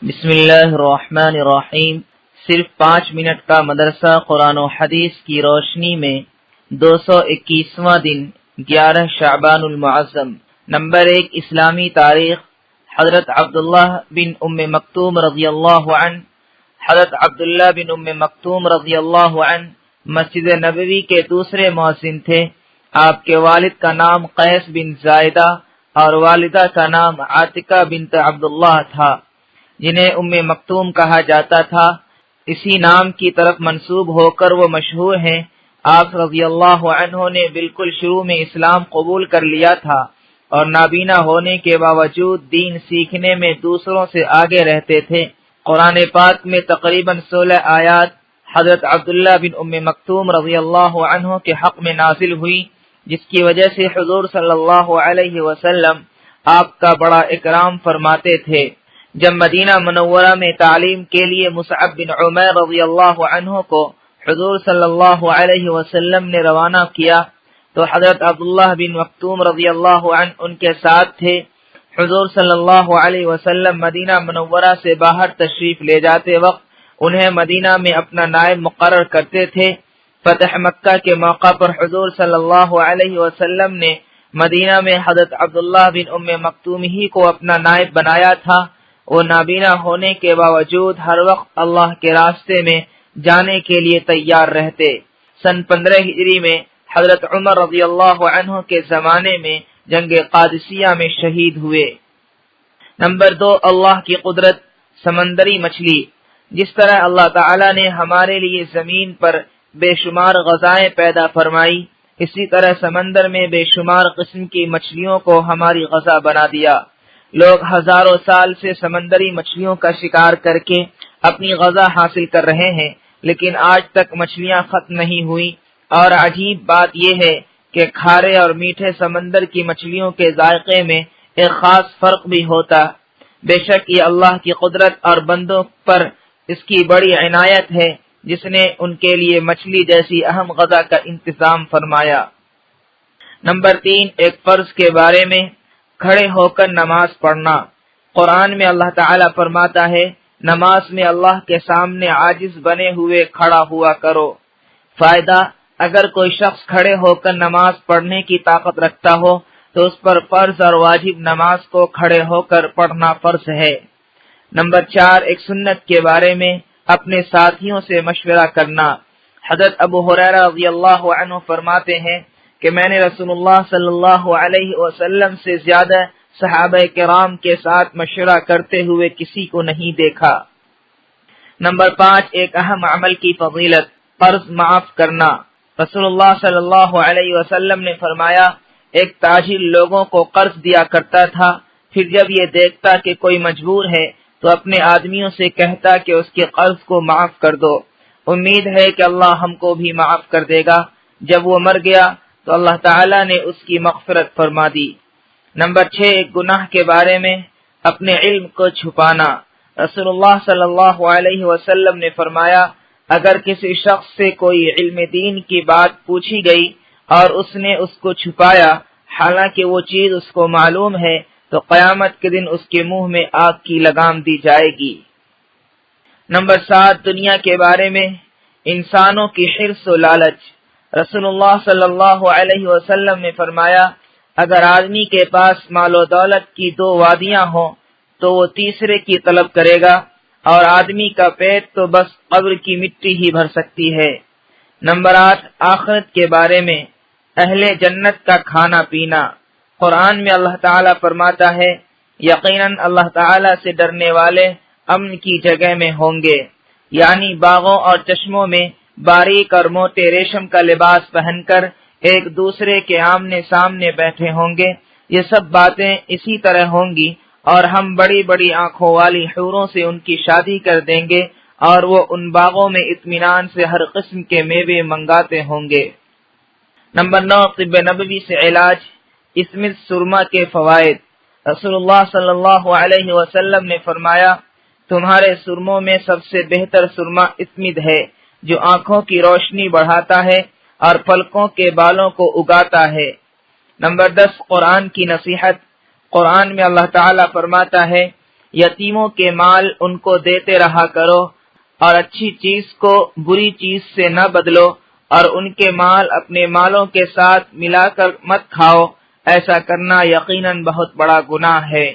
بسم اللہ الرحمن الرحیم۔ صرف 5 منٹ کا مدرسہ قرآن و حدیث کی روشنی میں 221واں دن 11 شعبان المعظم۔ نمبر 1 اسلامی تاریخ۔ حضرت عبداللہ بن ام مکتوم رضی اللہ عنہ حضرت عبداللہ بن ام مکتوم رضی اللہ عنہ مسجد نبوی کے دوسرے مؤذن تھے۔ آپ کے والد کا نام قیس بن زائدہ اور والدہ کا نام عاتقہ بنت عبداللہ تھا، جنہیں ام مکتوم کہا جاتا تھا۔ اسی نام کی طرف منسوب ہو کر وہ مشہور ہیں۔ آپ رضی اللہ عنہ نے بالکل شروع میں اسلام قبول کر لیا تھا اور نابینا ہونے کے باوجود دین سیکھنے میں دوسروں سے آگے رہتے تھے۔ قرآن پاک میں تقریباً 16 آیات حضرت عبداللہ بن ام مکتوم رضی اللہ عنہ کے حق میں نازل ہوئی، جس کی وجہ سے حضور صلی اللہ علیہ وسلم آپ کا بڑا اکرام فرماتے تھے۔ جب مدینہ منورہ میں تعلیم کے لیے مصعب بن عمیر رضی اللہ عنہ کو حضور صلی اللہ علیہ وسلم نے روانہ کیا تو حضرت عبداللہ بن مکتوم رضی اللہ عنہ ان کے ساتھ تھے۔ حضور صلی اللہ علیہ وسلم مدینہ منورہ سے باہر تشریف لے جاتے وقت انہیں مدینہ میں اپنا نائب مقرر کرتے تھے۔ فتح مکہ کے موقع پر حضور صلی اللہ علیہ وسلم نے مدینہ میں حضرت عبداللہ بن ام مکتوم ہی کو اپنا نائب بنایا تھا۔ وہ نابینا ہونے کے باوجود ہر وقت اللہ کے راستے میں جانے کے لیے تیار رہتے۔ سن 15 ہجری میں حضرت عمر رضی اللہ عنہ کے زمانے میں جنگ قادسیہ میں شہید ہوئے۔ نمبر 2 اللہ کی قدرت۔ سمندری مچھلی۔ جس طرح اللہ تعالی نے ہمارے لیے زمین پر بے شمار غذائیں پیدا فرمائی، اسی طرح سمندر میں بے شمار قسم کی مچھلیوں کو ہماری غذا بنا دیا۔ لوگ ہزاروں سال سے سمندری مچھلیوں کا شکار کر کے اپنی غذا حاصل کر رہے ہیں، لیکن آج تک مچھلیاں ختم نہیں ہوئی۔ اور عجیب بات یہ ہے کہ کھارے اور میٹھے سمندر کی مچھلیوں کے ذائقے میں ایک خاص فرق بھی ہوتا۔ بے شک یہ اللہ کی قدرت اور بندوں پر اس کی بڑی عنایت ہے، جس نے ان کے لیے مچھلی جیسی اہم غذا کا انتظام فرمایا۔ نمبر 3 ایک فرض کے بارے میں۔ کھڑے ہو کر نماز پڑھنا۔ قرآن میں اللہ تعالیٰ فرماتا ہے، نماز میں اللہ کے سامنے عاجز بنے ہوئے کھڑا ہوا کرو۔ فائدہ، اگر کوئی شخص کھڑے ہو کر نماز پڑھنے کی طاقت رکھتا ہو تو اس پر فرض اور واجب نماز کو کھڑے ہو کر پڑھنا فرض ہے۔ نمبر 4 ایک سنت کے بارے میں اپنے ساتھیوں سے مشورہ کرنا۔ حضرت ابو ہریرہ رضی اللہ عنہ فرماتے ہیں کہ میں نے رسول اللہ صلی اللہ علیہ وسلم سے زیادہ صحابہ کرام کے ساتھ مشورہ کرتے ہوئے کسی کو نہیں دیکھا۔ نمبر 5 ایک اہم عمل کی فضیلت، قرض معاف کرنا۔ رسول اللہ صلی اللہ علیہ وسلم نے فرمایا، ایک تاجر لوگوں کو قرض دیا کرتا تھا، پھر جب یہ دیکھتا کہ کوئی مجبور ہے تو اپنے آدمیوں سے کہتا کہ اس کے قرض کو معاف کر دو، امید ہے کہ اللہ ہم کو بھی معاف کر دے گا۔ جب وہ مر گیا تو اللہ تعالیٰ نے اس کی مغفرت فرما دی۔ نمبر 6 ایک گناہ کے بارے میں اپنے علم کو چھپانا۔ رسول اللہ صلی اللہ علیہ وسلم نے فرمایا، اگر کسی شخص سے کوئی علم دین کی بات پوچھی گئی اور اس نے اس کو چھپایا حالانکہ وہ چیز اس کو معلوم ہے تو قیامت کے دن اس کے منہ میں آگ کی لگام دی جائے گی۔ نمبر 7 دنیا کے بارے میں انسانوں کی حرص و لالچ۔ رسول اللہ صلی اللہ علیہ وسلم نے فرمایا، اگر آدمی کے پاس مال و دولت کی 2 وادیاں ہوں تو وہ تیسرے کی طلب کرے گا، اور آدمی کا پیٹ تو بس قبر کی مٹی ہی بھر سکتی ہے۔ نمبر 8 آخرت کے بارے میں اہل جنت کا کھانا پینا۔ قرآن میں اللہ تعالیٰ فرماتا ہے، یقیناً اللہ تعالیٰ سے ڈرنے والے امن کی جگہ میں ہوں گے، یعنی باغوں اور چشموں میں باریک اور موٹے ریشم کا لباس پہن کر ایک دوسرے کے آمنے سامنے بیٹھے ہوں گے۔ یہ سب باتیں اسی طرح ہوں گی اور ہم بڑی بڑی آنکھوں والی حوروں سے ان کی شادی کر دیں گے اور وہ ان باغوں میں اطمینان سے ہر قسم کے میوے منگاتے ہوں گے۔ نمبر 9 طب نبوی سے علاج۔ اسمد سرما کے فوائد۔ رسول اللہ صلی اللہ علیہ وسلم نے فرمایا، تمہارے سرموں میں سب سے بہتر سرما اسمد ہے، جو آنکھوں کی روشنی بڑھاتا ہے اور پلکوں کے بالوں کو اگاتا ہے۔ نمبر 10 قرآن کی نصیحت۔ قرآن میں اللہ تعالیٰ فرماتا ہے، یتیموں کے مال ان کو دیتے رہا کرو اور اچھی چیز کو بری چیز سے نہ بدلو، اور ان کے مال اپنے مالوں کے ساتھ ملا کر مت کھاؤ، ایسا کرنا یقیناً بہت بڑا گناہ ہے۔